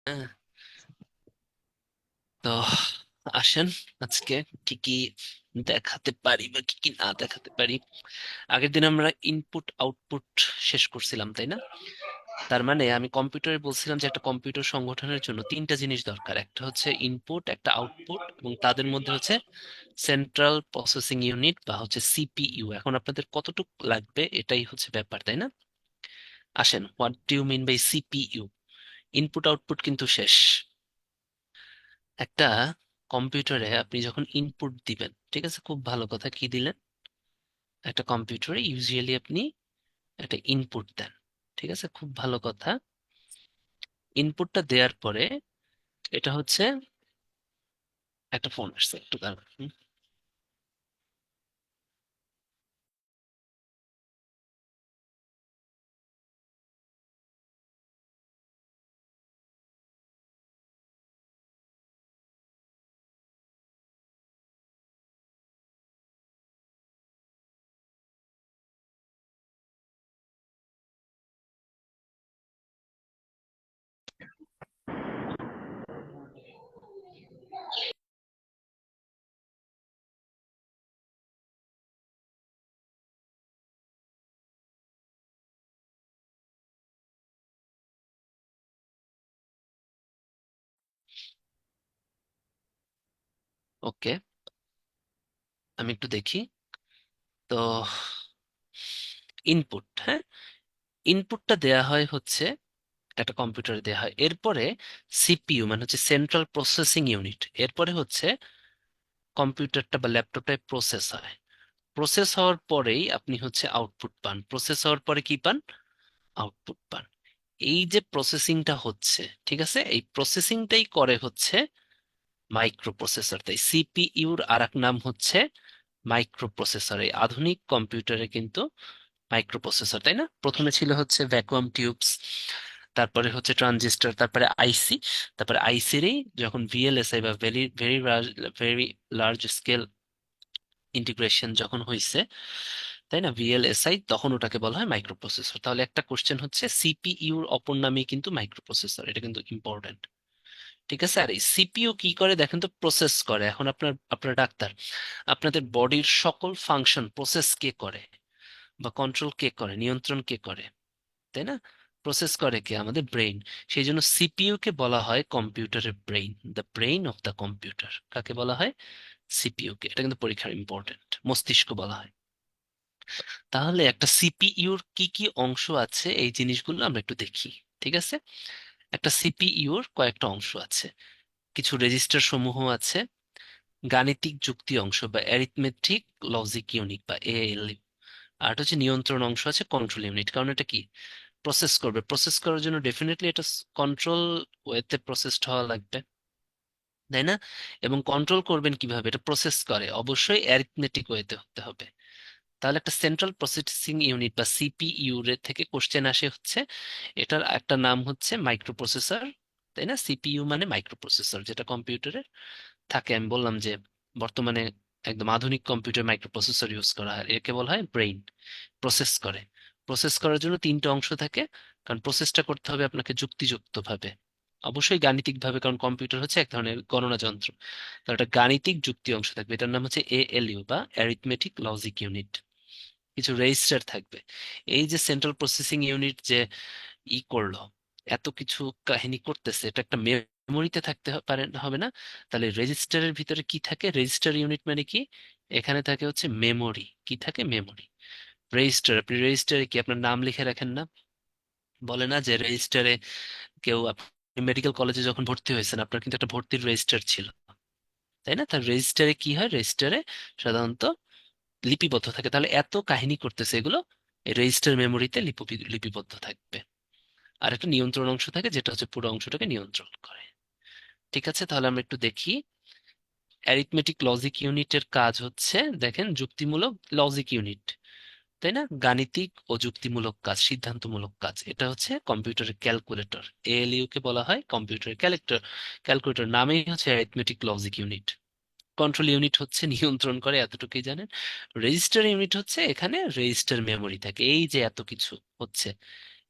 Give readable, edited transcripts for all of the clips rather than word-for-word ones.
হ্যাঁ, তো আসেন আজকে কি কি দেখাতে পারি বা কি কি না দেখাতে পারি। আগের দিন আমরা ইনপুট আউটপুট শেষ করছিলাম, তাই না? তার মানে আমি কম্পিউটারে বলছিলাম যে একটা কম্পিউটার সংগঠনের জন্য তিনটা জিনিস দরকার, একটা হচ্ছে ইনপুট, একটা আউটপুট, এবং তাদের মধ্যে হচ্ছে সেন্ট্রাল প্রসেসিং ইউনিট বা হচ্ছে সিপিইউ। এখন আপনাদের কতটুক লাগবে এটাই হচ্ছে ব্যাপার, তাই না? আসেন, what do you mean by CPU? Input output কিন্তু শেষ। একটা কম্পিউটারে আপনি যখন ইনপুট দিবেন, ঠিক আছে, খুব ভালো কথা, কি দিলেন? একটা কম্পিউটারে ইউজুয়ালি আপনি একটা ইনপুট দেন, ঠিক আছে, খুব ভালো কথা। ইনপুটটা দেওয়ার পরে এটা হচ্ছে একটা ফোন আসছে, একটু দাঁড়ান। ওকে, আমি একটু দেখি। তো ইনপুট, হ্যাঁ, ইনপুটটা দেয়া হয় হচ্ছে একটা কম্পিউটারে দেয়া হয়, এরপরে সিপিইউ মানে হচ্ছে সেন্ট্রাল প্রসেসিং ইউনিট, এরপরে হচ্ছে কম্পিউটারটা বা ল্যাপটপটায় প্রসেস হয়। প্রসেস হওয়ার পরেই আপনি হচ্ছে আউটপুট পান, প্রসেস হওয়ার পরে কি পান? আউটপুট পান। এই যে প্রসেসিংটা হচ্ছে, ঠিক আছে, এই প্রসেসিংটাই করে হচ্ছে মাইক্রো প্রসেসর। তাই সিপিইউর আর এক নাম হচ্ছে মাইক্রো প্রসেসর। এই আধুনিক কম্পিউটারে কিন্তু মাইক্রো প্রসেসর, তাই না? প্রথমে ছিল হচ্ছে ভ্যাকুয়াম টিউবস, তারপরে হচ্ছে ট্রানজিস্টর, তারপরে আইসি, তারপরে আইসিরই যখন ভিএলএসআই বা very very very large scale integration যখন হয়েছে, তাই না, ভিএলএসআই, তখন ওটাকে বলা হয় মাইক্রো প্রসেসর। তাহলে একটা কোশ্চেন হচ্ছে সিপিইউর অপর নামই কিন্তু মাইক্রো প্রসেসর, এটা কিন্তু ইম্পর্টেন্ট। ঠিক আছে, আর এই সিপিইউ কি করে দেখেন তো? প্রসেস করে। এখন আপনার আপনার ডাক্তার, আপনাদের বডির সকল ফাংশন প্রসেস কে করে বা কন্ট্রোল কে করে, নিয়ন্ত্রণ কে করে, তাই না? প্রসেস করে কে? আমাদের ব্রেইন। সেই জন্য সিপিইউ কে বলা হয় কম্পিউটারের brain, the brain of the computer. কাকে বলা হয়? সিপিইউ কে। এটা কিন্তু পরীক্ষার ইম্পর্টেন্ট, মস্তিষ্ক বলা হয়। তাহলে একটা সিপিইউর কি কি অংশ আছে এই জিনিসগুলো আমরা একটু দেখি, ঠিক আছে? একটা সিপিইউর কয়েকটা অংশ আছে, কিছু রেজিস্টার সমূহ আছে, গাণিতিক যুক্তি অংশ বা অ্যারিথমেটিক লজিক ইউনিট বা এএলইউ, আর একটা হচ্ছে নিয়ন্ত্রণ অংশ আছে, কন্ট্রোল ইউনিট। কারণ এটা কি? প্রসেস করবে, প্রসেস করার জন্য ডেফিনেটলি এটা কন্ট্রোল ওয়েতে প্রসেসড হওয়া লাগবে, তাই না? এবং কন্ট্রোল করবেন কিভাবে? এটা প্রসেস করে, অবশ্যই অ্যারিথমেটিক ওয়েতে হতে হবে। তাহলে একটা সেন্ট্রাল প্রসেসিং ইউনিট বা সিপিইউ এর থেকে কোশ্চেন আসে হচ্ছে, এটার একটা নাম হচ্ছে মাইক্রো প্রসেসর, তাই না? সিপিইউ মানে মাইক্রো প্রসেসর, যেটা কম্পিউটারে থাকে। আমি বললাম যে বর্তমানে একদম আধুনিক কম্পিউটার মাইক্রো প্রসেসর ইউজ করা হয়, একে বলা হয় ব্রেইন। প্রসেস করে, প্রসেস করার জন্য তিনটা অংশ থাকে, কারণ প্রসেসটা করতে হবে আপনাকে যুক্তিযুক্ত ভাবে, অবশ্যই গাণিতিক ভাবে, কারণ কম্পিউটার হচ্ছে এক ধরনের গণনা যন্ত্র। তো একটা গাণিতিক যুক্তি অংশ থাকবে, এটার নাম হচ্ছে এএলইউ বা অ্যারিথমেটিক লজিক ইউনিট। কিছু রেজিস্টার থাকবে। এই যে সেন্ট্রাল প্রসেসিং ইউনিট যে করলো, এত কিছু কাহিনী করতেছে, এটা একটা মেমোরিতে থাকতে পারে, হবে না? তাহলে রেজিস্টারের ভিতরে কি থাকে? রেজিস্টার ইউনিট মানে কি? এখানে থাকে হচ্ছে মেমোরি। কি থাকে? মেমোরি। রেজিস্টার, আপনি রেজিস্টারে কি আপনার নাম লিখে রাখেন না? বলে না যে রেজিস্টারে কেউ, আপনি মেডিকেল কলেজে যখন ভর্তি হয়েছেন আপনার কিন্তু একটা ভর্তির রেজিস্টার ছিল, তাই না? তার রেজিস্টারে কি হয়? রেজিস্টারে সাধারণত লিপিবদ্ধ থাকে। তাহলে এত কাহিনী করতেছে এগুলো রেজিস্টার মেমোরিতে লিপিবদ্ধ থাকবে। আর একটা নিয়ন্ত্রণ অংশ থাকে যেটা হচ্ছে পুরো অংশটাকে নিয়ন্ত্রণ করে। ঠিক আছে, তাহলে আমরা একটু দেখি। অ্যারিথমেটিক লজিক ইউনিটের কাজ হচ্ছে, দেখেন, যুক্তিমূলক লজিক ইউনিট, তাই না? গাণিতিক ও যুক্তিমূলক কাজ, সিদ্ধান্তমূলক কাজ। এটা হচ্ছে কম্পিউটারের ক্যালকুলেটর। এএলইউ কে বলা হয় কম্পিউটারের ক্যালকুলেটর নামেই হচ্ছে arithmetic logic unit. Control unit হচ্ছে নিয়ন্ত্রণ করে, এতটুকুই জানেন। রেজিস্টার ইউনিট হচ্ছে এখানে রেজিস্টার মেমোরি থাকে। এই যে এত কিছু হচ্ছে,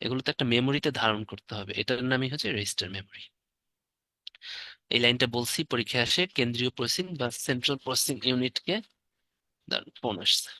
এগুলো তো একটা মেমোরিতে ধারণ করতে হবে, এটার নামই হচ্ছে রেজিস্টার মেমোরি। এই লাইনটা বলছি পরীক্ষায় আসে, কেন্দ্রীয় প্রসেসিং বা সেন্ট্রাল প্রসেসিং ইউনিটকে ফোন আসছে।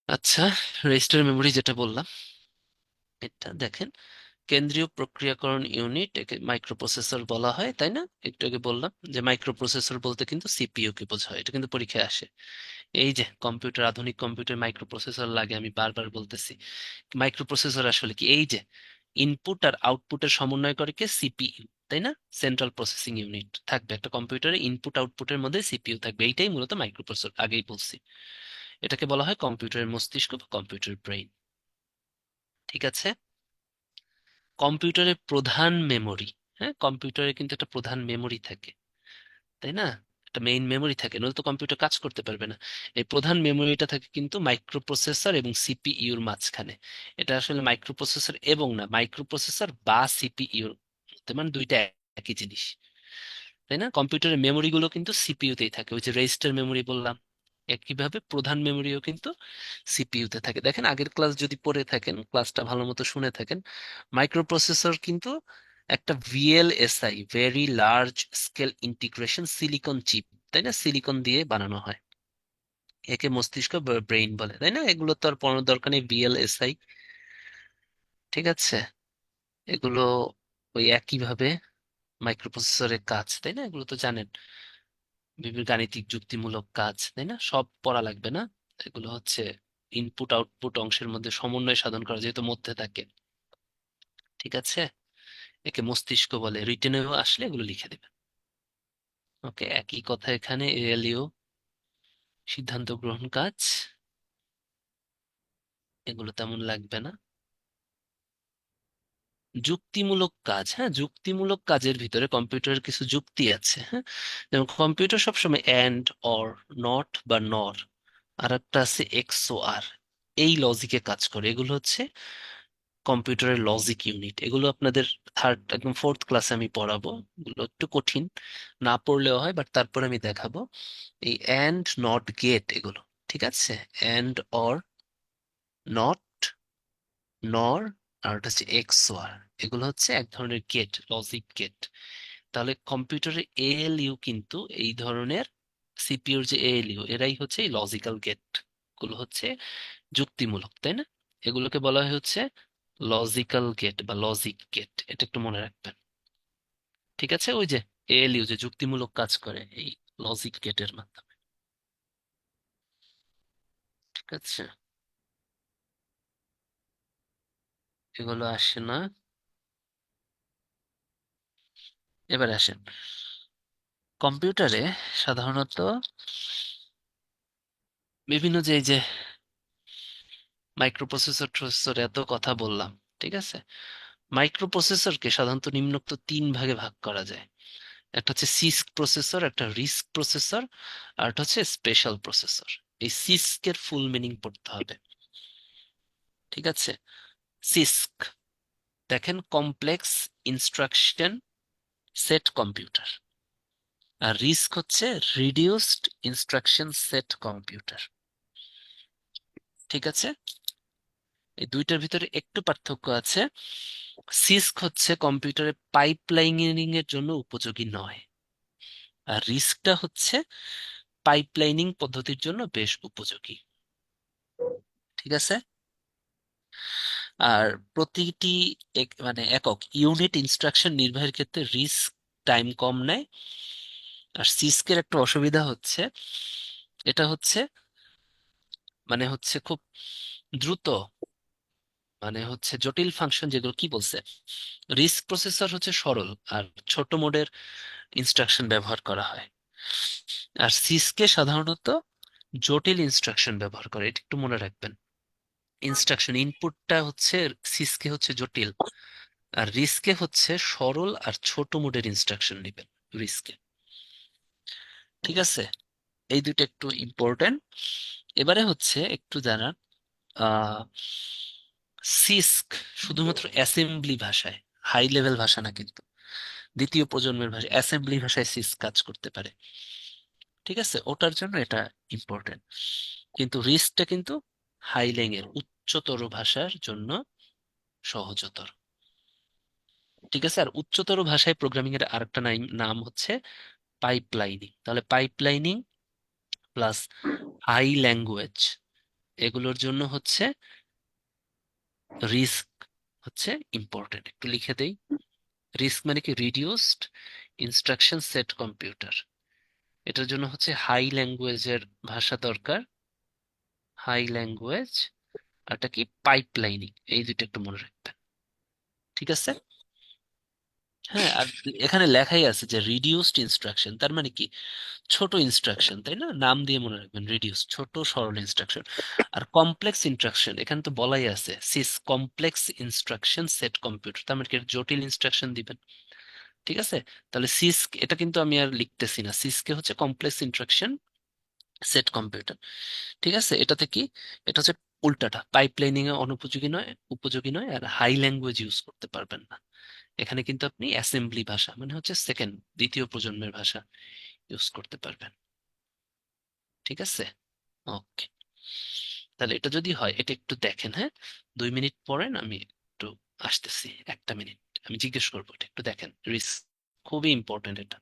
আচ্ছা, রেজিস্টার মেমোরি যেটা বললাম, এটা দেখেন, কেন্দ্রীয় প্রক্রিয়াকরণ ইউনিট, একে মাইক্রোপ্রসেসর বলা হয়, তাই না? একটু আগে বললাম যে মাইক্রোপ্রসেসর বলতে কিন্তু সিপিইউ কে বোঝায়, এটা কিন্তু পরীক্ষায় আসে। এই যে কম্পিউটার, আধুনিক কম্পিউটার মাইক্রোপ্রসেসর লাগে, আমি বারবার বলতেছি। মাইক্রোপ্রসেসর আসলে কি? এই যে ইনপুট আর আউটপুটের সমন্বয় করে কে? সিপিইউ, তাই না? সেন্ট্রাল প্রসেসিং ইউনিট থাকবে একটা কম্পিউটারে, ইনপুট আউটপুটের মধ্যে সিপিইউ থাকবে, এইটাই মূলত মাইক্রোপ্রসেসর, আগেই বলছি। এটাকে বলা হয় কম্পিউটারের মস্তিষ্ক বা কম্পিউটার ব্রেইন। ঠিক আছে। কম্পিউটারের প্রধান মেমোরি, হ্যাঁ, কম্পিউটারে কিন্তু একটা প্রধান মেমোরি থাকে, তাই না? একটা মেইন মেমোরি থাকে, নয়তো তো কম্পিউটার কাজ করতে পারবে না। এই প্রধান মেমোরিটা থাকে কিন্তু মাইক্রোপ্রসেসর এবং সিপিইউর মাঝখানে। এটা আসলে মাইক্রোপ্রসেসর এবং না, মাইক্রোপ্রসেসর বা সিপিইউর মধ্যে, মানে দুইটা একই জিনিস, তাই না? কম্পিউটারের মেমোরি গুলো কিন্তু সিপিইউতেই থাকে, ওই যে রেজিস্টার মেমোরি বললাম। একইভাবে প্রধান মেমোরিও কিন্তু সিপিইউতে থাকে। দেখেন, আগের ক্লাস যদি পড়ে থাকেন, ক্লাসটা ভালো মতো শুনে থাকেন, মাইক্রোপ্রসেসর কিন্তু একটা VLSI, very large scale integration silicon chip, তাই না? সিলিকন দিয়ে বানানো হয়। একে মস্তিষ্ক ব্রেইন বলে, তাই না? এগুলো তো আর পড়ানোর দরকার নেই, ভিএলএসআই। ঠিক আছে। এগুলো ওই একইভাবে মাইক্রোপ্রসেসরের কাজ, তাই না? এগুলো তো জানেন, বিভিন্ন গাণিতিক যুক্তিমূলক কাজ, তাই না? সব পড়া লাগবে না। এগুলো হচ্ছে ইনপুট আউটপুট অংশের মধ্যে সমন্বয় সাধন করা, যেহেতু মধ্যে থাকে। ঠিক আছে। একে মস্তিষ্ক বলে, রিটেনেও আসলে এগুলো লিখে দেবে। ওকে, একই কথা এখানে, এএলইউ সিদ্ধান্ত গ্রহণ কাজ, এগুলো তেমন লাগবে না। যুক্তিমূলক কাজ, হ্যাঁ, যুক্তিমূলক কাজের ভিতরে কম্পিউটারের কিছু যুক্তি আছে, হ্যাঁ। যেমন কম্পিউটার সবসময় অ্যান্ড, অর, নট বা নর, আর একটা আছে এক্সও আর, এই লজিকে কাজ করে। এগুলো হচ্ছে কম্পিউটারের লজিক ইউনিট। এগুলো আপনাদের থার্ড, একদম ফোর্থ ক্লাসে আমি পড়াবো। এগুলো একটু কঠিন, না পড়লেও হয়, বাট তারপরে আমি দেখাবো। এই অ্যান্ড, নট, গেট, এগুলো, ঠিক আছে? অ্যান্ড, অর, নট, নর, আর ওটা হচ্ছে এক্সওআর, এগুলো হচ্ছে এক ধরনের গেট, লজিক গেট। তাহলে কম্পিউটারে এএলইউ কিন্তু এই ধরনের, সিপিইউর যে এএলইউ, এরাই হচ্ছে এই লজিক্যাল গেট গুলো, হচ্ছে যুক্তিমূলক, তাই না? এগুলোকে বলা হয় হচ্ছে লজিক্যাল গেট বা লজিক গেট, এটা একটু মনে রাখবেন। ঠিক আছে। ওই যে এএলইউ যে যুক্তিমূলক কাজ করে এই লজিক গেটের মাধ্যমে। ঠিক আছে, এগুলো আসে না। এবার আসেন, কম্পিউটারে সাধারণত বিভিন্ন যে এই যে মাইক্রোপ্রসেসর প্রসেসর এত কথা বললাম, ঠিক আছে? মাইক্রোপ্রসেসরকে সাধারণত নিম্নোক্ত তিন ভাগে ভাগ করা যায়। একটা হচ্ছে সিস্ক প্রসেসর, একটা রিস্ক প্রসেসর, আর একটা হচ্ছে স্পেশাল প্রসেসর। এই সিস্ক এর ফুল মিনিং পড়তে হবে। ঠিক আছে। সিস্ক, দেখেন, কমপ্লেক্স ইনস্ট্রাকশন সেট কম্পিউটার। আর রিস্ক হচ্ছে রিডিউসড ইনস্ট্রাকশন সেট কম্পিউটার। ঠিক আছে। এই দুইটার ভিতরে একটু পার্থক্য আছে। সিস্ক হচ্ছে কম্পিউটারে পাইপলাইনিং এর জন্য উপযোগী নয়, আর রিস্কটা হচ্ছে পাইপলাইনিং পদ্ধতির জন্য বেশ উপযোগী। ঠিক আছে। আর প্রতিটি মানে একক ইউনিট ইনস্ট্রাকশন নির্বাহের ক্ষেত্রে রিস্ক টাইম কম নেয়। আর সিস্কের একটা অসুবিধা হচ্ছে, এটা হচ্ছে মানে হচ্ছে খুব দ্রুত, মানে হচ্ছে জটিল ফাংশন যেগুলো কি বলছে, রিস্ক প্রসেসর হচ্ছে সরল আর ছোট মোডের ইনস্ট্রাকশন ব্যবহার করা হয়। আর সিসকে সাধারণত জটিল ইনস্ট্রাকশন ব্যবহার করে, এটা একটু মনে রাখবেন। ইনস্ট্রাকশন ইনপুটটা হচ্ছে সিসকে হচ্ছে জটিল, আর রিস্কে হচ্ছে সরল আর ছোট মোডের ইনস্ট্রাকশন নেবেন রিস্কে। ঠিক আছে, এই দুটো একটু ইম্পর্টেন্ট। এবারে হচ্ছে একটু জানার, আহ সিস্ক শুধুমাত্র অ্যাসেম্বলি ভাষায়, হাই লেভেল ভাষা না কিন্তু, দ্বিতীয় প্রজন্মের ভাষা অ্যাসেম্বলি ভাষায় সিস্ক কাজ করতে পারে। ঠিক আছে, ওটার জন্য এটা ইম্পর্টেন্ট। কিন্তু রিস্কটা কিন্তু হাই লেভেল উচ্চতর ভাষার জন্য সহজতর। ঠিক আছে, আর উচ্চতর ভাষায় প্রোগ্রামিং এর আরেকটা নাম হচ্ছে পাইপলাইনিং। তাহলে পাইপলাইনিং প্লাস হাই ল্যাঙ্গুয়েজ, এগুলোর জন্য হচ্ছে রিস্ক হচ্ছে ইম্পর্টেন্ট। একটু লিখে দেই, রিস্ক মানে কি, রিডিউসড ইনস্ট্রাকশন সেট কম্পিউটার। এটার জন্য হচ্ছে হাই ল্যাঙ্গুয়েজের ভাষা দরকার, হাই ল্যাঙ্গুয়েজ। আরটা কি, পাইপলাইনিং। এই দুটো একটু মনে রাখবেন। ঠিক আছে। হ্যাঁ, আর এখানে লেখাই আছে যে রিডিউসড ইনস্ট্রাকশন, তার মানে কি, ছোট ইনস্ট্রাকশন, তাই না? নাম দিয়ে মনে রাখবেন, রিডিউস ছোট সরল ইনস্ট্রাকশন। আর কমপ্লেক্স ইনস্ট্রাকশন এখানে তো বলাই আছে, CISC complex instruction set computer, তার মানে কি জটিল ইনস্ট্রাকশন দিবেন। ঠিক আছে, তাহলে সিস, এটা কিন্তু আমি আর লিখতেছি না, সিসকে হচ্ছে কমপ্লেক্স ইনস্ট্রাকশন সেট কম্পিউটার। ঠিক আছে, এটাতে কি, এটা হচ্ছে উল্টাটা, পাইপলাইনিং এ অনুপযোগী নয়, উপযোগী নয়, আর হাই ল্যাঙ্গুয়েজ ইউজ করতে পারবেন না। এখানে কিন্তু আপনি অ্যাসেম্বলি ভাষা মানে হচ্ছে দ্বিতীয় প্রজন্মের ভাষা ইউজ করতে পারবেন। ঠিক আছে, ওকে। তাহলে এটা যদি হয়, এটা একটু দেখেন, হ্যাঁ। 2 মিনিট পরেন, আমি একটু আসতেছি, 1 মিনিট, আমি জিজ্ঞেস করবো, এটা একটু দেখেন, রিস্ক খুবই ইম্পর্টেন্ট এটা।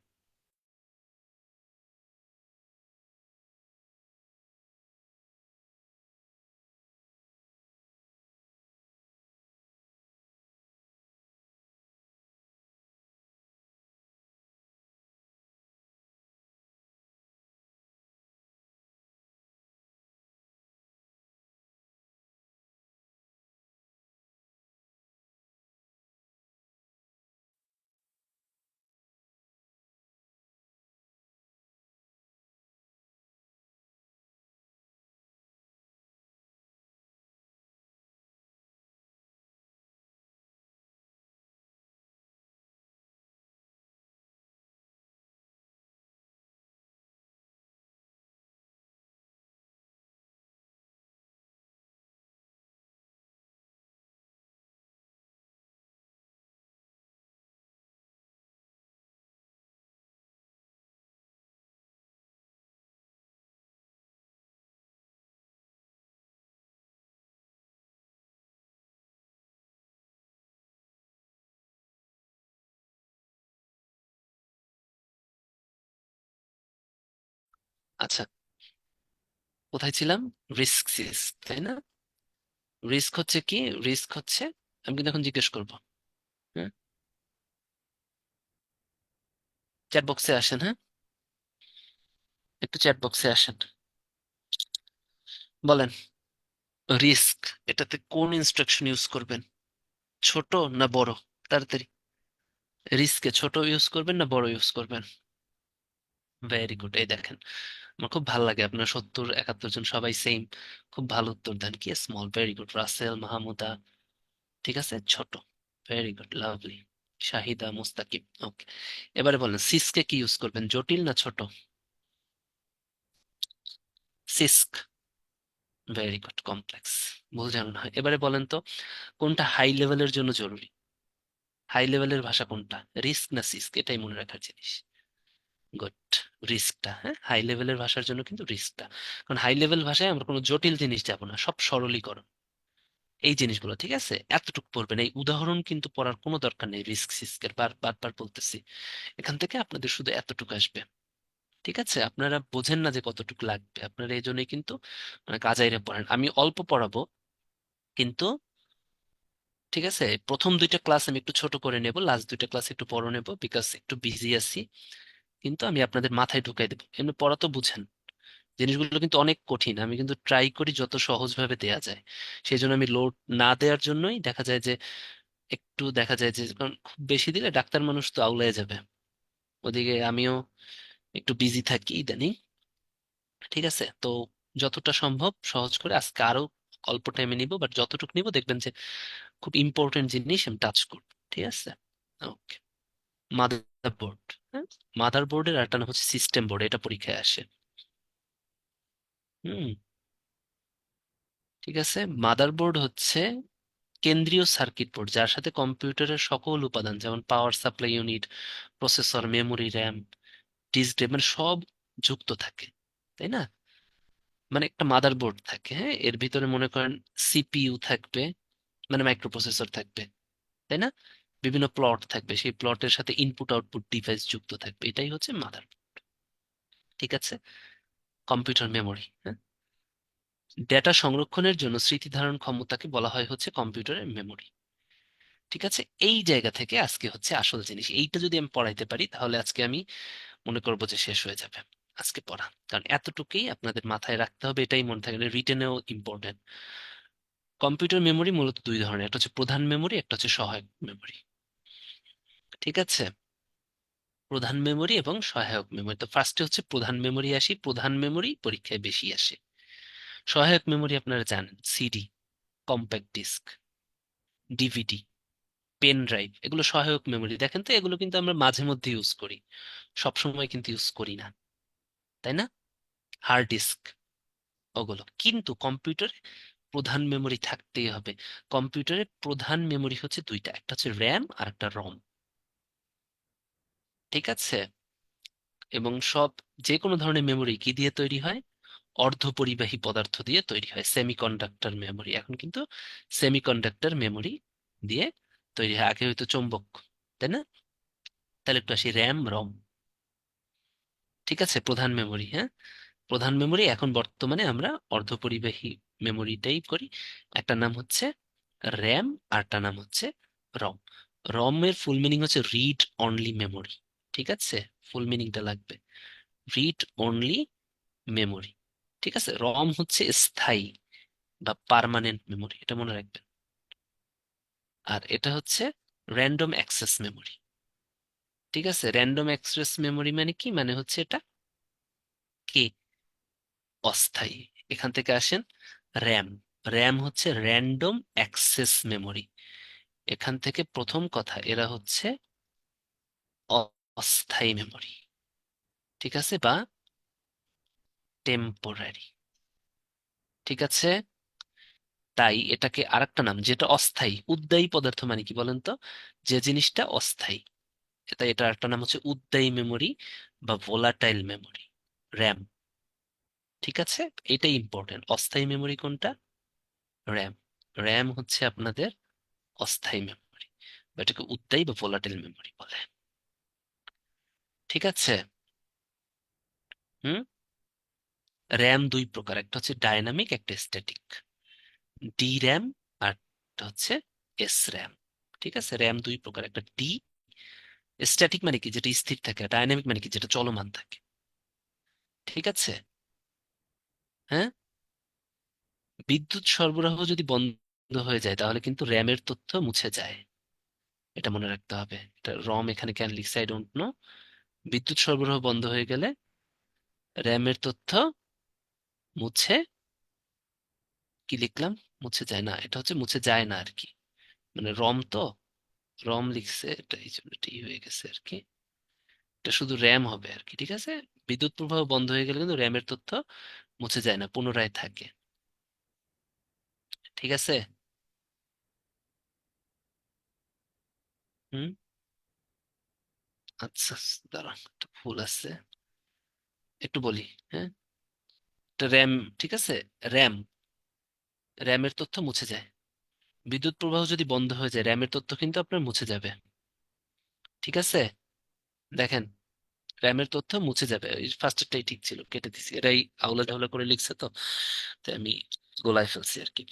আচ্ছা, কোথায় ছিলাম? রিস্ক সিস, তাই না? রিস্ক হচ্ছে কি, রিস্ক হচ্ছে, আমি কিন্তু এখন জিজ্ঞেস করবো। হ্যাঁ, চ্যাট বক্সে আসেন, হ্যাঁ, একটু চ্যাট বক্সে আসেন, বলেন রিস্ক, এটাতে কোন ইনস্ট্রাকশন ইউজ করবেন, ছোট না বড়? তাড়াতাড়ি, রিস্কে ছোট ইউজ করবেন না বড় ইউজ করবেন? ভেরি গুড, এই দেখেন, আমার খুব ভালো লাগে, আপনার 70-71 জন সবাই সেম, খুব ভালো উত্তর দেন। কি small, very good, Rasel, Mahmuda. ঠিক আছে, ছোট, very good, lovely, Shahida, Mustakib. Okay, এবারে বলেন সিসকে কি ইউজ করবেন, জটিল না ছোট? CISC, very good, complex. ভুল জানো না। এবারে বলেন তো, কোনটা হাই লেভেলের জন্য জরুরি? হাই লেভেলের ভাষা কোনটা, রিস্ক না সিস্ক? এটাই মনে রাখার জিনিস। গুড, রিস্কটা। হ্যাঁ, হাই লেভেলের ভাষার জন্য কিন্তু রিস্কটা, কারণ হাই লেভেল ভাষায় আমরা কোনো জটিল জিনিস যাব না, সব সরলীকরণ। এই জিনিসগুলো, ঠিক আছে, এতটুকু পড়বেন। এই উদাহরণ কিন্তু পড়ার কোনো দরকার নেই, রিস্ক সিস্কের বারবার বলতেছি। এখান থেকে আপনাদের শুধু এতটুকু আসবে। ঠিক আছে, আপনারা বোঝেন না যে কতটুকু লাগবে, আপনারা এই জন্যই কিন্তু মানে কাজাইরে পড়েন। আমি অল্প পড়াবো কিন্তু, ঠিক আছে, প্রথম দুইটা ক্লাস আমি একটু ছোট করে নেব, লাস্ট দুইটা ক্লাস একটু বড় নেব, বিকজ একটু বিজি আছি। কিন্তু আমি আপনাদের মাথায় ঢুকাই দেবো, এমনি পড়া তো বুঝেন। জিনিসগুলো কিন্তু অনেক কঠিন, আমি কিন্তু ট্রাই করি যত সহজভাবে দেয়া যায়। সেই জন্য আমি লোড না দেওয়ার জন্যই দেখা যায় যে একটু দেখা যায় যে, কারণ খুব বেশি দিলে ডাক্তার মানুষ তো আউলায় যাবে, ওদিকে আমিও একটু বিজি থাকি ইদানিং। ঠিক আছে, তো যতটা সম্ভব সহজ করে আজকে আরো অল্প টাইমে নিব, বাট যতটুকু নিব দেখবেন যে খুব ইম্পর্টেন্ট জিনিস আমি টাচ করব। ঠিক আছে, ওকে। মাদার বোর্ড, হ্যাঁ, মাদার বোর্ডের একটা নাম হচ্ছে সিস্টেম বোর্ড, এটা পরীক্ষায় আসে। হুম, ঠিক আছে। মাদার বোর্ড হচ্ছে কেন্দ্রীয় সার্কিট বোর্ড, যার সাথে কম্পিউটারের সকল উপাদান যেমন power supply unit, processor, memory, RAM, disk drive মানে সব যুক্ত থাকে, তাই না? মানে একটা মাদার বোর্ড থাকে, হ্যাঁ, এর ভিতরে মনে করেন সিপিইউ থাকবে, মানে মাইক্রো প্রসেসর থাকবে, তাই না? বিভিন্ন প্লট থাকবে, সেই প্লটের সাথে ইনপুট আউটপুট ডিভাইস যুক্ত থাকবে, এটাই হচ্ছে মাদার। ঠিক আছে, কম্পিউটার মেমোরি, হ্যাঁ, ডেটা সংরক্ষণের জন্য স্মৃতি ধারণ ক্ষমতাকে বলা হয় হচ্ছে কম্পিউটারের মেমোরি। ঠিক আছে, এই জায়গা থেকে আজকে হচ্ছে আসল জিনিস, এইটা যদি আমি পড়াইতে পারি তাহলে আজকে আমি মনে করবো যে শেষ হয়ে যাবে আজকে পড়া। কারণ এতটুকুই আপনাদের মাথায় রাখতে হবে, এটাই মনে থাকবে, রিটেনেও ইম্পর্টেন্ট। কম্পিউটার মেমোরি মূলত দুই ধরনের, একটা হচ্ছে প্রধান মেমোরি, একটা হচ্ছে সহায়ক মেমোরি। ঠিক আছে, প্রধান মেমোরি এবং সহায়ক মেমোরি। তো ফার্স্টে হচ্ছে প্রধান মেমোরি আসি, প্রধান মেমোরি পরীক্ষায় বেশি আসে। সহায়ক মেমোরি আপনারা জানেন, CD, compact disk, DVD, pen drive, এগুলো সহায়ক মেমোরি। দেখেন তো, এগুলো কিন্তু আমরা মাঝে মধ্যে ইউজ করি, সব সময় কিন্তু ইউজ করি না, তাই না? হার্ড ডিস্ক, ওগুলো কিন্তু কম্পিউটারে প্রধান মেমোরি থাকতেই হবে। কম্পিউটারে প্রধান মেমোরি হচ্ছে দুইটা, একটা হচ্ছে র্যাম আর একটা রম। ঠিক আছে, এবং সব যে কোনো ধরনের মেমোরি কি দিয়ে তৈরি হয়? অর্ধপরিবাহী পদার্থ দিয়ে তৈরি হয়, সেমিকন্ডাক্টর মেমোরি। এখন কিন্তু সেমিকন্ডাক্টর মেমোরি দিয়ে তৈরি হয়, আগে হয়তো চৌম্বক, তাই না? তাহলে একটু আসি র্যাম রম। ঠিক আছে, প্রধান মেমোরি, হ্যাঁ, প্রধান মেমোরি এখন বর্তমানে আমরা অর্ধপরিবাহী মেমোরিটাই করি। একটা নাম হচ্ছে র্যাম, আরটা নাম হচ্ছে রম। রম এর ফুল মিনিং হচ্ছে রিড অনলি মেমোরি। ঠিক আছে, ফুল মিনিংটা লাগবে, রিড অনলি মেমোরি। ঠিক আছে, রম হচ্ছে স্থায়ী বা পার্মানেন্ট মেমোরি, এটা মনে রাখবেন। আর এটা হচ্ছে র্যান্ডম অ্যাক্সেস মেমোরি। ঠিক আছে, র্যান্ডম অ্যাক্সেস মেমোরি মানে কি, মানে হচ্ছে এটা কি, অস্থায়ী। এখান থেকে আসেন র্যাম। র্যাম হচ্ছে র্যান্ডম অ্যাক্সেস মেমোরি। এখান থেকে প্রথম কথা, এরা হচ্ছে অস্থায়ী মেমোরি। ঠিক আছে, বা টেম্পোরারি। ঠিক আছে, তাই এটাকে আরেকটা নাম, যেটা অস্থায়ী, উদ্দায়ী পদার্থ মানে কি বলেন তো? যে জিনিসটা অস্থায়ী, তাই এটা একটা নাম হচ্ছে উদ্দায়ী মেমোরি বা ভোলাটাইল মেমোরি, র্যাম। ঠিক আছে, এটাই ইম্পর্টেন্ট। অস্থায়ী মেমোরি কোনটা? র্যাম। র্যাম হচ্ছে আপনাদের অস্থায়ী মেমোরি, বা এটাকে উদ্দায়ী বা ভোলাটাইল মেমোরি বলে। ঠিক আছে, হুম। র্যাম দুই প্রকার, একটা হচ্ছে ডায়নামিক, একটা স্ট্যাটিক। ডি র্যাম আর একটা হচ্ছে এস র্যাম। ঠিক আছে, র্যাম দুই প্রকার, একটা ডি, স্ট্যাটিক মানে কি যেটা স্থির থাকে, ডায়নামিক মানে কি যেটা চলমান থাকে। ঠিক আছে, হ্যাঁ, বিদ্যুৎ সরবরাহ যদি বন্ধ হয়ে যায় তাহলে কিন্তু র্যামের তথ্য মুছে যায়, এটা মনে রাখতে হবে। এটা রম এখানে কেন লিখছে আই ডোন্ট নো। বিদ্যুৎ সরবরাহ বন্ধ হয়ে গেলে র্যামের তথ্য মুছে, কি লিখলাম, মুছে যায় না, এটা হচ্ছে মুছে যায় না আর কি, মানে রম তো, রম লিখছে, এটা এই জন্য এটাই হয়ে গেছে আর কি, এটা শুধু র্যাম হবে আর কি। ঠিক আছে, বিদ্যুৎ প্রবাহ বন্ধ হয়ে গেলে কিন্তু র্যামের তথ্য মুছে যায় না, পুনরায় থাকে। ঠিক আছে, হুম, আচ্ছা, দাঁড়ান, একটা ভুল আছে, একটু বলি, হ্যাঁ। এটা র্যাম, ঠিক আছে, র্যাম, র্যামের তথ্য মুছে যায়, বিদ্যুৎ প্রবাহ যদি বন্ধ হয়ে যায়, র্যামের তথ্য কিন্তু আপনার মুছে যাবে। ঠিক আছে, দেখেন, র্যামের তথ্য মুছে যাবে। ফার্স্টেরটাই ঠিক ছিল, কেটে দিছি, এটাই আউলা ঝাউলা করে লিখছে তো, তাই আমি গোলায় ফেলছি আর কি।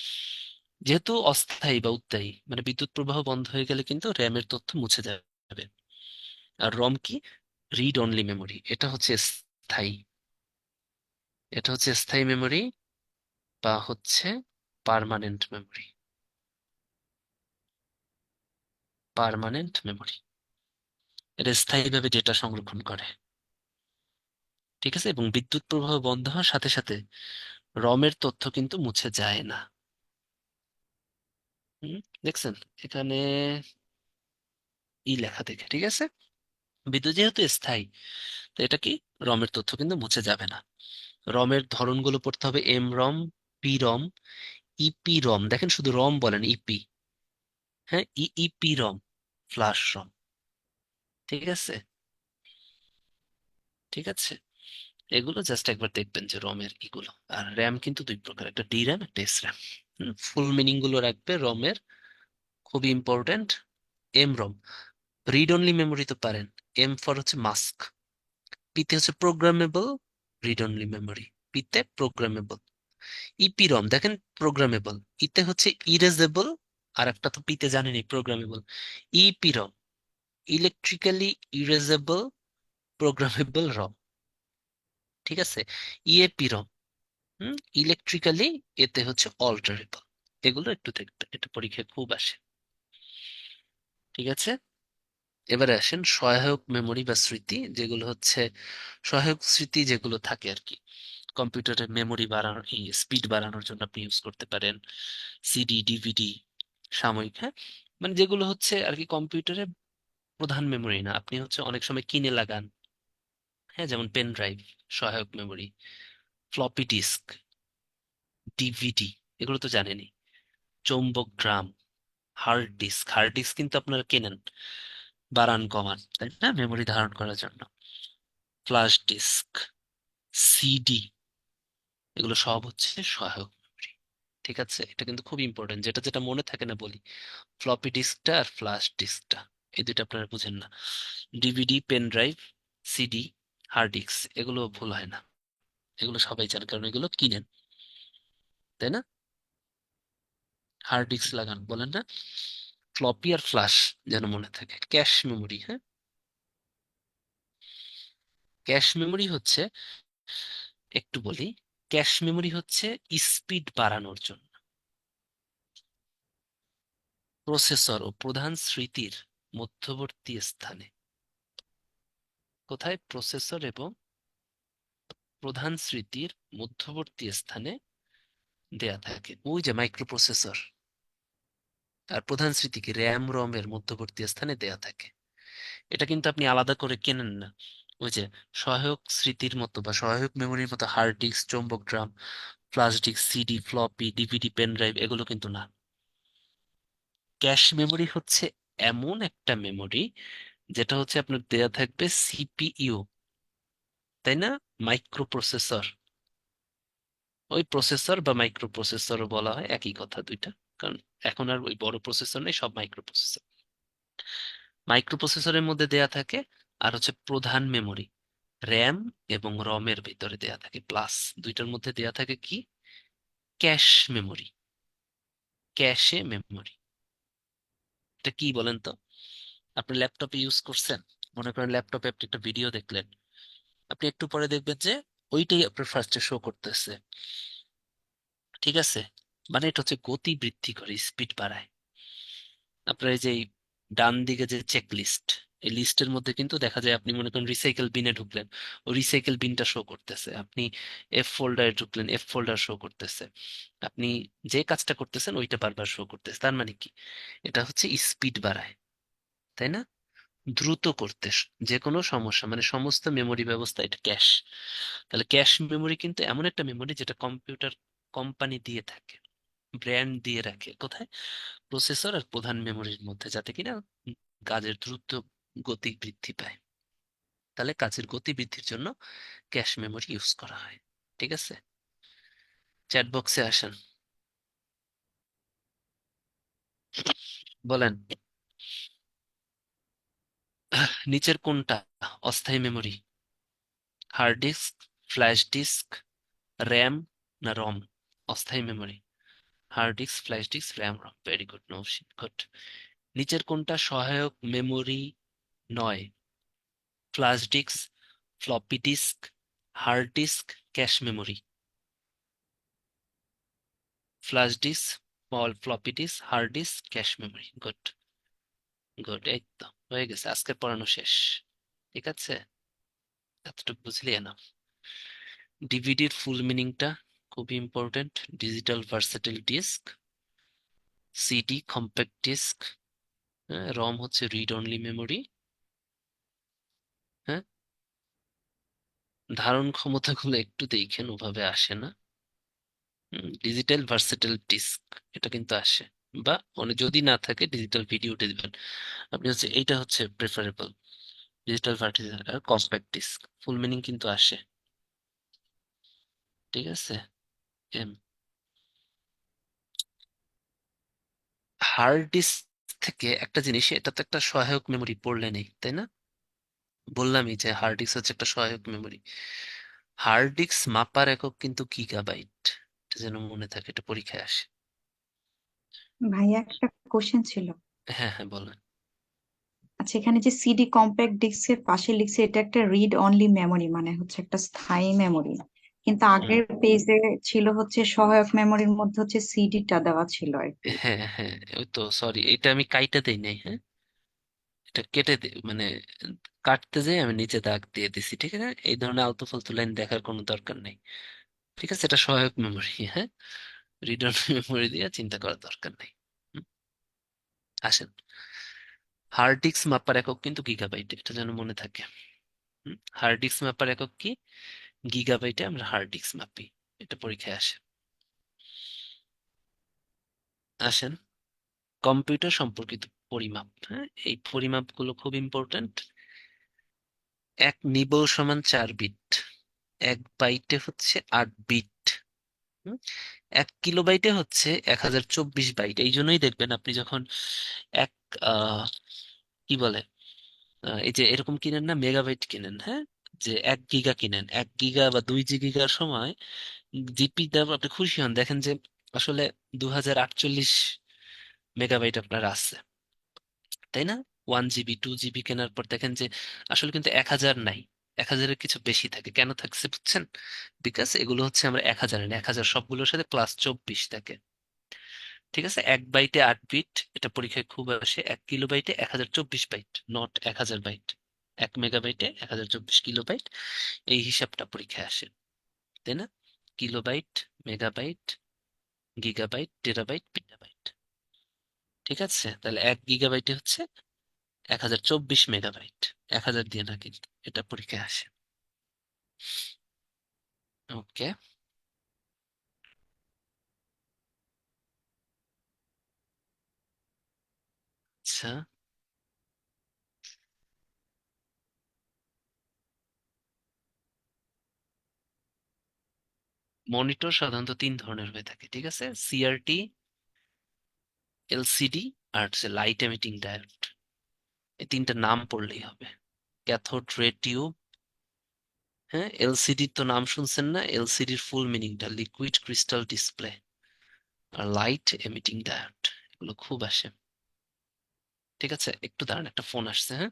যেহেতু অস্থায়ী বা উত্তায়ী, মানে বিদ্যুৎ প্রবাহ বন্ধ হয়ে গেলে কিন্তু র্যামের তথ্য মুছে যাবে। আর রম কি? Read only memory. এটা হচ্ছে স্থায়ী, এটা হচ্ছে স্থায়ী মেমোরি বা হচ্ছে পার্মানেন্ট মেমোরি। পার্মানেন্ট মেমোরি, এটা স্থায়ীভাবে ডেটা সংরক্ষণ করে। ঠিক আছে, এবং বিদ্যুৎ প্রবাহ বন্ধ হওয়ার সাথে সাথে রমের তথ্য কিন্তু মুছে যায় না। হুম, দেখছেন এখানে লেখা দেখে, ঠিক আছে। বিদ্যুৎ যেহেতু স্থায়ী, তো এটা কি, রমের তথ্য কিন্তু মুছে যাবে না। রমের ধরনগুলো পড়তে হবে: এম রম, পি রম, ইপি রম। দেখেন শুধু রম বলেন, ইপি, হ্যাঁ, ইপি রম, ফ্লাশ রম। ঠিক আছে, ঠিক আছে, এগুলো জাস্ট একবার দেখবেন যে রমের এগুলো। আর র্যাম কিন্তু দুই প্রকার, একটা ডি র্যাম, একটা এস র্যাম। ফুল মিনিং গুলো রাখবে রমের, খুবই ইম্পর্টেন্ট। এম রম, রিড অনলি মেমোরি তো পারেন। এম ফর হচ্ছে মাস্ক, পিতে হচ্ছে প্রোগ্রামেবল রিড অনলি মেমোরি, পিতে প্রোগ্রামেবল। ইপি রম দেখেন প্রোগ্রামেবল, ইতে হচ্ছে ইরেজেবল, আর একটা তো পিতে জানেনই programmable. EP ROM, electrically erasable programmable ROM. ঠিক আছে, ইএপি রম, ইলেকট্রিক্যালি, এতে হচ্ছে অল্টারেবল। এগুলো একটু দেখবেন, এটা পরীক্ষায় খুব আসে। ঠিক আছে, এবারে আসেন সহায়ক মেমোরি বা স্মৃতি, যেগুলো হচ্ছে সহায়ক স্মৃতি যেগুলো থাকে আর কি। কম্পিউটারের মেমোরি বাড়ানোর, স্পিড বাড়ানোর জন্য আপনি ইউজ করতে পারেন সিডি, ডিভিডি, সাময়িক, হ্যাঁ, মানে যেগুলো হচ্ছে আর কি কম্পিউটারে প্রধান মেমোরি না, আপনি হচ্ছে অনেক সময় কিনে লাগান। হ্যাঁ, যেমন পেন ড্রাইভ, সহায়ক মেমোরি, ফ্লপি ডিস্ক, ডিভিডি, এগুলো তো জানেনই। চৌম্বকগ্রাম, হার্ড ডিস্ক, হার্ড ডিস্ক কিন্তু আপনারা কেনেন বাড়ান কমান, তাই না, মেমোরি ধারণ করার জন্য। ফ্ল্যাশ ডিস্ক, সিডি, এগুলো সব হচ্ছে সহায়ক মেমোরি। ঠিক আছে, এটা কিন্তু খুব ইম্পর্টেন্ট, যেটা যেটা মনে থাকে না বলি। ফ্লপি ডিস্কটা আর ফ্ল্যাশ ডিস্কটা, এই দুইটা আপনারা বুঝেন না। DVD, pen drive, CD, hard disk, এগুলো ভুল হয় না, এগুলো সবাই জানে, কারণ এগুলো কিনেন, তাই না। হার্ড ডিস্ক লাগান বলেন না। ফ্লপি আর ফ্ল্যাশ যেন মনে থাকে। ক্যাশ মেমোরি, হ্যাঁ, ক্যাশ মেমোরি হচ্ছে, একটু বলি, ক্যাশ মেমোরি হচ্ছে স্পিড বাড়ানোর জন্য প্রসেসর ও প্রধান স্মৃতির মধ্যবর্তী স্থানে। কোথায়? প্রসেসর এবং প্রধান স্মৃতির মধ্যবর্তী স্থানে দেয়া থাকে। ওই যে মাইক্রো প্রসেসর আর প্রধান স্মৃতিকে র্যাম রম এর মধ্যবর্তী স্থানে দেয়া থাকে। এটা কিন্তু আপনি আলাদা করে কেনেন না। ওই যে সহায়ক স্মৃতির মতো বা সহায়ক মেমোরির মতো হার্ড ডিস্ক, চৌম্বক drum, flash disk, CD, floppy, DVD, pen drive, এগুলো কিন্তু না। ক্যাশ মেমোরি হচ্ছে এমন একটা মেমোরি যেটা হচ্ছে আপনার দেয়া থাকবে সিপিইউ, তাই না, মাইক্রো প্রসেসর। ওই প্রসেসর বা মাইক্রো প্রসেসরও বলা হয়, একই কথা দুইটা। কারণ এখন আর ওই বড় প্রসেসর নেই, সব মাইক্রো প্রসেসর। মাইক্রো প্রসেসরের মধ্যে দেয়া থাকে। আর হচ্ছে প্রধান মেমোরি, র্যাম এবং রমের ভিতরে দেয়া থাকে প্লাস, দুইটার মধ্যে দেয়া থাকে কি, ক্যাশ মেমোরি, ক্যাশে মেমোরি। এটা কি বলেন তো? আপনি ল্যাপটপে ইউজ করছেন, মনে করেন ল্যাপটপে আপনি একটা ভিডিও দেখলেন, আপনি একটু পরে দেখবেন যে ওইটাই আপনার ফার্স্টে শো করতেছে। ঠিক আছে, মানে এটা হচ্ছে গতি বৃদ্ধি করে, স্পিড বাড়ায়। আপনার এই যে এই ডান দিকে যে চেক লিস্ট, এই লিস্টের মধ্যে কিন্তু দেখা যায়, আপনি মনে করেন রিসাইকেল বিনে ঢুকলেন, ও রিসাইকেল বিনটা শো করতেছে। আপনি এফ ফোল্ডারে ঢুকলেন, এফ ফোল্ডার শো করতেছে। আপনি যে কাজটা করতেছেন ওইটা বারবার শো করতেছে। তার মানে কি, এটা হচ্ছে স্পিড বাড়ায়, তাই না, দ্রুত করতে যে কোনো সমস্যা, মানে সমস্ত মেমোরি ব্যবস্থা এটা ক্যাশ। তাহলে ক্যাশ মেমোরি কিন্তু এমন একটা মেমোরি যেটা কম্পিউটার কোম্পানি দিয়ে থাকে, ব্র্যান্ড দিয়ে রাখে। কোথায়? প্রসেসর আর প্রধান মেমোরির মধ্যে, যাতে কিনা কাজের দ্রুত গতি বৃদ্ধি পায়। তাহলে কাজের গতি বৃদ্ধির জন্য ক্যাশ মেমোরি ইউজ করা হয়। ঠিক আছে, চ্যাট বক্সে আসেন। বলেন। নিচের কোনটা অস্থায়ী memory? Hard disk, flash disk, RAM না রম? অস্থায়ী memory hard disk, flash disk, RAM, ROM. Very good Naushin, good. নিচের কোনটা সহায়ক মেমোরি নয়? Flash disk, floppy disk, hard disk, cache memory. Flash disk, floppy disk, hard disk, cache memory. Good, good. এই তো হয়ে গেছে, আজকের পড়ানো শেষ। ঠিক আছে, এতটুকু বুঝলি না? ডিভিডির ফুল মিনিংটা খুবই important. Digital versatile disk. CD compact disk. হ্যাঁ, রম হচ্ছে রিড অনলি মেমোরি। হ্যাঁ, ধারণ ক্ষমতাগুলো একটু দেখেন, ওভাবে আসে না। ডিজিটাল ভার্সেটাইল ডিস্ক, এটা কিন্তু আসে। বা যদি না থাকে ডিজিটাল ভিডিও উঠে দিবেন আপনি, হচ্ছে এইটা হচ্ছে প্রেফারেবল। ডিজিটাল ভার্সেটাইল আর কম্প্যাক্ট ডিস্ক ফুল মিনিং কিন্তু আসে। ঠিক আছে। হার্ড ডিস্ক থেকে একটা জিনিস, এটা তো একটা সহায়ক মেমোরি, পড়লে নেই তাই না? বললামই যে হার্ড ডিস্ক হচ্ছে একটা সহায়ক মেমোরি। হার্ড ডিস্ক মাপার একক কিন্তু গিগাবাইট। এটা যেন মনে থাকে, এটা পরীক্ষায় আসে। ভাইয়া একটা কোশ্চেন ছিল। হ্যাঁ হ্যাঁ, বলেন। আচ্ছা, এখানে যে সিডি কম্প্যাক্ট ডিস্কের পাশে লিখছে এটা একটা রিড অনলি মেমোরি, মানে হচ্ছে একটা স্থায়ী মেমোরি। কিন্তু হুম, আগের পেজে ছিল হচ্ছে সহায়ক মেমোরির মধ্যে হচ্ছে সিডিটা দেওয়া ছিল আর কি। হ্যাঁ হ্যাঁ, ওই তো সরি, এটা আমি কাইটা দেই নাই, হ্যাঁ। এটা কেটে দে মানে কাটতে যাই আমি নিচে দাগ দিয়ে দিছি, ঠিক আছে? এই ধরনের আলতু ফালতু লাইন দেখার কোনো দরকার নেই। ঠিক আছে, এটা সহায়ক মেমোরি, হ্যাঁ। রিড অনলি মেমোরি দিয়ে চিন্তা করার দরকার নেই। হুম, আসেন। হার্ড ডিস্ক মাপার একক কিন্তু গিগাবাইট, এটা যেন মনে থাকে। হার্ড ডিস্ক মাপার একক কি? গিগাবাইটে আমরা হার্ড ডিস্ক মাপি। এটা পরীক্ষায় আসে। আসেন, কম্পিউটার সম্পর্কিত পরিমাপ। হ্যাঁ, এই পরিমাপগুলো খুব ইম্পর্ট্যান্ট। এক নিবল সমান 4 বিট। এক বাইটে হচ্ছে 8 বিট। হুম, 1 কিলোবাইটে হচ্ছে 1024 বাইট। এই জন্যই দেখবেন আপনি যখন এক কি বলে, এই যে এরকম কিনেন না, মেগাবাইট কিনেন, হ্যাঁ, যে 1 গিগা কিনেন, 1 গিগা বা 2 জিগার সময় জিপি দেব আপনি খুশি হন, দেখেন যে আসলে 2048 মেগাবাইট আপনার আছে, তাই না? 1 জিবি 2 জিবি কেনার পর দেখেন যে আসলে কিন্তু 1000 নাই, 1000-এর কিছু বেশি থাকে। কেন থাকছে বুঝছেন? বিকজ এগুলো হচ্ছে আমরা 1000 না, 1000 সবগুলোর সাথে +24 থাকে। ঠিক আছে, 1 বাইটে 8 বিট, এটা পরীক্ষায় খুব আসে। 1 কিলোবাইটে 1024 বাইট, নট 1000 বাইট। 1 মেগাবাইটে 1024 কিলোবাইট, এই হিসাবটা পরীক্ষায় আসে, তাই না? Kilobyte, megabyte, gigabyte, terabyte, petabyte. ঠিক আছে, তাহলে 1 গিগাবাইটে হচ্ছে 1024 মেগাবাইট। 1000 দিয়ে না কিন্তু, এটা পরীক্ষায় আসে। ওকে। আচ্ছা, মনিটর সাধারণত 3 ধরনের হয়ে থাকে, ঠিক আছে? সিআরটি, এলসিডি, আর হচ্ছে লাইট এমিটিং ডায়োড। এই তিনটা নাম পড়লেই হবে। ক্যাথোড রে টিউব, হ্যাঁ। এলসিডির তো নাম শুনছেন না? এলসিডির ফুল মিনিংটা লিকুইড ক্রিস্টাল ডিসপ্লে। আর লাইট এমিটিং ডায়োড, এগুলো খুব আসে। ঠিক আছে, একটু দাঁড়ান, একটা ফোন আসছে, হ্যাঁ।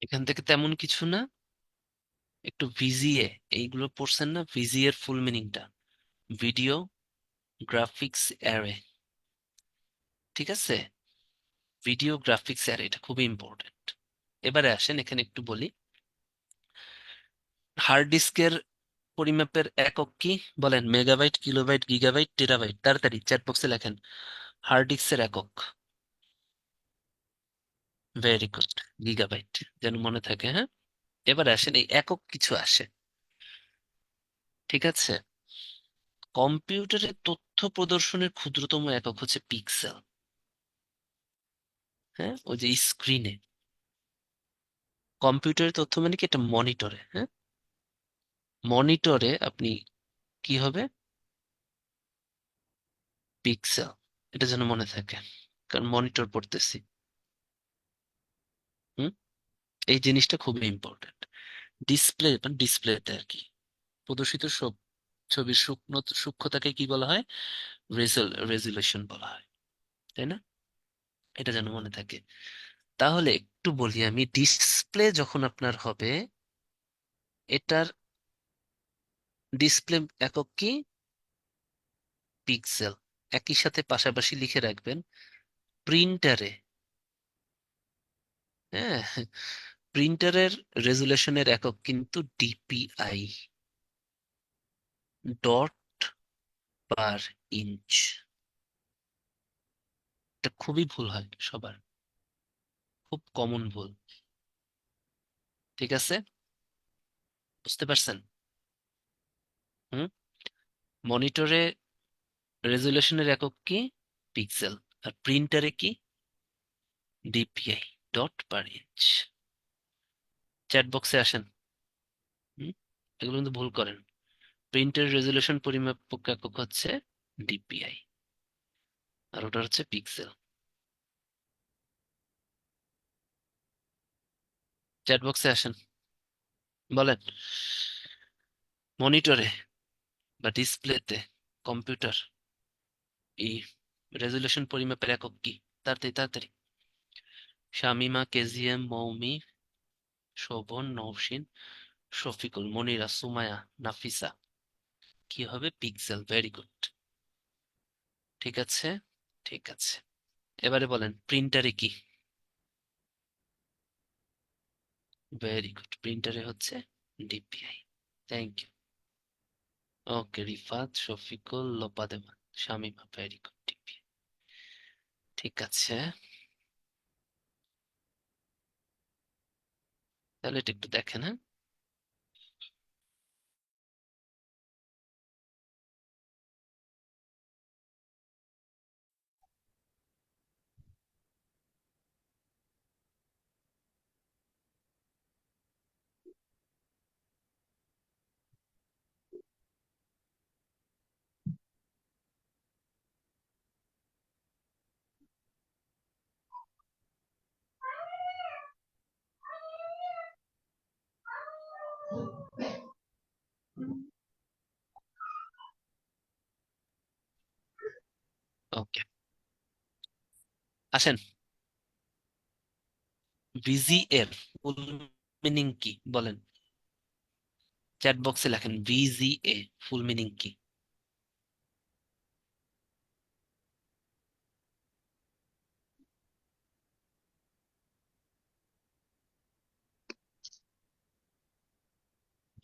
এখান থেকে তেমন কিছু না, একটু ভিজিএ, এইগুলো পড়ছেন না, ভিজিএর ফুল মিনিংটা? Video graphics array. ঠিক আছে, ভিডিও গ্রাফিক্স অ্যারে, এটা খুবই ইম্পর্টেন্ট। এবারে আসেন, এখানে একটু বলি। হার্ড ডিস্কের পরিমাপের একক কি? বলেন, মেগাবাইট, কিলোবাইট, গিগাবাইট, টেরাবাইট। তাড়াতাড়ি চ্যাট বক্সে লেখেন হার্ড ডিস্কের একক। ভেরি গুড, গিগাবাইট, যেন মনে থাকে। হ্যাঁ, এবার আসেন, এই একক কিছু আসে। ঠিক আছে, কম্পিউটারে তথ্য প্রদর্শনের ক্ষুদ্রতম একক হচ্ছে পিক্সেল। হ্যাঁ, ওই যে স্ক্রিনে। কম্পিউটারের তথ্য মানে কি, এটা মনিটরে। হ্যাঁ, মনিটরে আপনি কি হবে, পিক্সেল। এটা যেন মনে থাকে, কারণ মনিটর পড়তেছি। হুম, এই জিনিসটা খুবই ইম্পর্টেন্ট। ডিসপ্লে, মানে ডিসপ্লেতে আর কি প্রদর্শিত সব ছবির সূক্ষ্মতাকে কি বলা হয়? রেজুলেশন বলা হয়, তাই না? এটা যেন মনে থাকে। তাহলে একটু বলি আমি, ডিসপ্লে যখন আপনার হবে, এটার ডিসপ্লে একক কি? পিক্সেল। একই সাথে পাশাপাশি লিখে রাখবেন, প্রিন্টারে, হ্যাঁ, প্রিন্টারের রেজুলেশনের একক কিন্তু ডিপিআই, ডট পার ইঞ্চ। এটা খুবই ভুল হয় সবার, খুব কমন ভুল। ঠিক আছে, বুঝতে পারছেন? হুম, মনিটরে রেজুলেশনের একক কি? পিক্সেল। আর প্রিন্টারে কি? ডিপিআই, ডট পার ইঞ্চ। চ্যাট বক্সে আসেন। হুম, এগুলো কিন্তু ভুল করেন। প্রিন্টের রেজুলেশন পরিমাপক একক হচ্ছে ডিপিআই, আর ওটা হচ্ছে পিক্সেল। চ্যাট বক্সে আসেন, বলেন, মনিটরে বা ডিসপ্লেতে, কম্পিউটার, এই রেজুলেশন পরিমাপের একক কি? তাড়াতাড়ি তাড়াতাড়ি। শামিমা, কেজিএম, মৌমি, শোভন, নওশিন, শফিকুল, মনিরা, সুমায়া, নাফিসা। কি হবে? পিক্সেল। Very good. ঠিক আছে, ঠিক আছে। এবারে বলেন, প্রিন্টারে কি? ভেরি গুড, প্রিন্টারে হচ্ছে DPI. Thank you. Okay, Rifat, Shafiqul, লোপাদেমান, শামিমা, ভেরি গুড, ডিপিআই। ঠিক আছে, তাহলে এটা একটু দেখেন। হ্যাঁ, ওকে, আসেন। ভিজি এর ফুল মিনিং কি? বলেন, চ্যাট বক্সে লেখেন ভিজিএ ফুল মিনিং কি?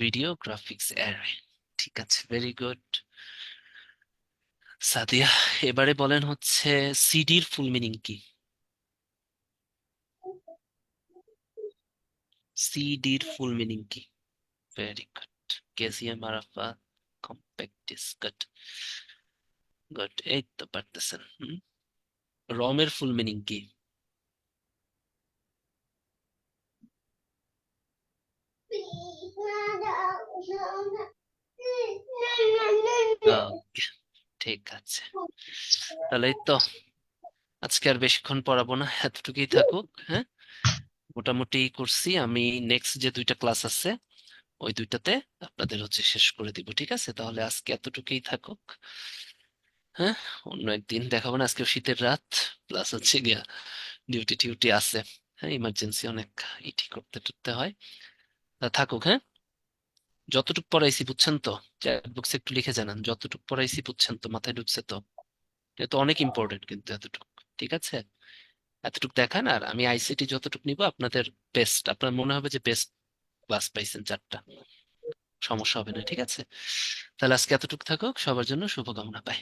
Video graphics array. ঠিক আছে, ভেরি গুড। সাদিয়া, এবারে বলেন হচ্ছে সিডির ফুল মিনিং কি? সিডির ফুল মিনিং কি? Very good. কেসিএম, Arafa, compact disc. Good, good, এই তো পারতেছেন। রমের ফুল মিনিং কি? ওকে, ঠিক আছে। তাহলে এই তো, আজকে আর বেশিক্ষণ পড়াবো না, এতটুকুই থাকুক। হ্যাঁ, মোটামুটি করছি আমি। নেক্সট যে দুইটা ক্লাস আছে, ওই দুইটাতে আপনাদের হচ্ছে শেষ করে দিব। ঠিক আছে, তাহলে আজকে এতটুকুই থাকুক। হ্যাঁ, অন্য একদিন দেখাবো না। আজকে শীতের রাত, প্লাস হচ্ছে গিয়া ডিউটি টিউটি আছে। হ্যাঁ, ইমার্জেন্সি অনেক ইটি করতে টুতে হয়। তা থাকুক। হ্যাঁ। যতটুকু পড়াইছি বুঝছেন তো? চ্যাট বক্সে একটু লিখে জানান যতটুকু পড়াইছি বুঝছেন তো, মাথায় ঢুকছে তো? এটা তো অনেক ইম্পর্টেন্ট কিন্তু এতটুকু। ঠিক আছে, এতটুকু দেখান, আর আমি আইসিটি যতটুকু নিব আপনাদের বেস্ট, আপনার মনে হবে যে বেস্ট ক্লাস পাইছেন চারটা, সমস্যা হবে না। ঠিক আছে, তাহলে আজকে এতটুকু থাকুক, সবার জন্য শুভকামনা, পাই।